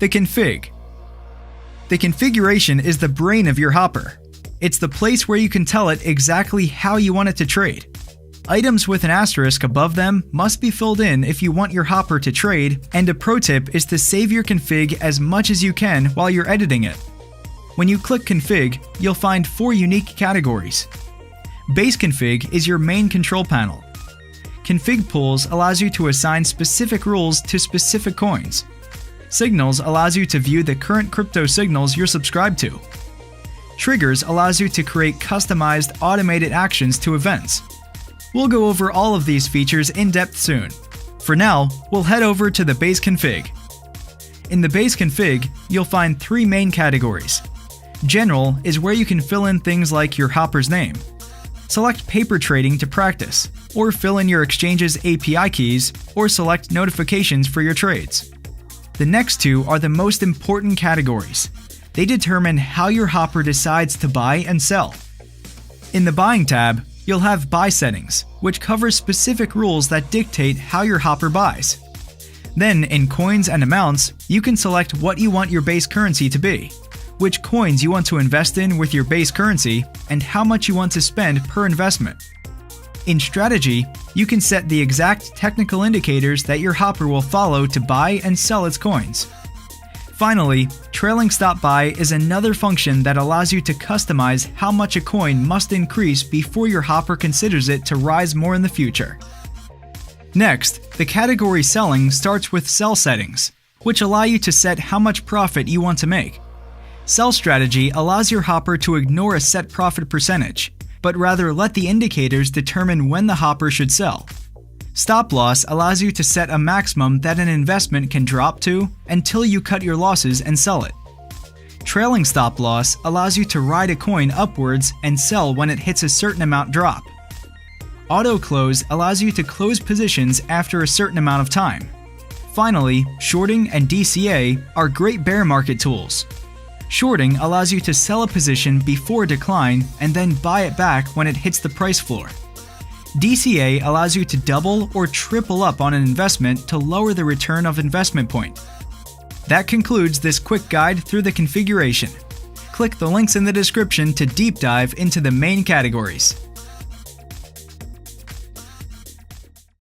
The config. The configuration is the brain of your hopper. It's the place where you can tell it exactly how you want it to trade. Items with an asterisk above them must be filled in if you want your hopper to trade, and a pro tip is to save your config as much as you can while you're editing it. When you click config, you'll find 4 unique categories. Base config is your main control panel. Config pools allows you to assign specific rules to specific coins. Signals allows you to view the current crypto signals you're subscribed to. Triggers allows you to create customized automated actions to events. We'll go over all of these features in depth soon. For now, we'll head over to the base config. In the base config, you'll find 3 main categories. General is where you can fill in things like your hopper's name. Select paper trading to practice, or fill in your exchange's API keys, or select notifications for your trades. The next 2 are the most important categories. They determine how your hopper decides to buy and sell. In the buying tab, you'll have buy settings, which covers specific rules that dictate how your hopper buys. Then in coins and amounts, you can select what you want your base currency to be, which coins you want to invest in with your base currency, and how much you want to spend per investment. In strategy, you can set the exact technical indicators that your hopper will follow to buy and sell its coins. Finally, trailing stop buy is another function that allows you to customize how much a coin must increase before your hopper considers it to rise more in the future. Next, the category selling starts with sell settings, which allow you to set how much profit you want to make. Sell strategy allows your hopper to ignore a set profit percentage, but rather let the indicators determine when the hopper should sell. Stop loss allows you to set a maximum that an investment can drop to until you cut your losses and sell it. Trailing stop loss allows you to ride a coin upwards and sell when it hits a certain amount drop. Auto close allows you to close positions after a certain amount of time. Finally, shorting and DCA are great bear market tools. Shorting allows you to sell a position before decline and then buy it back when it hits the price floor. DCA allows you to double or triple up on an investment to lower the return of investment point. That concludes this quick guide through the configuration. Click the links in the description to deep dive into the main categories.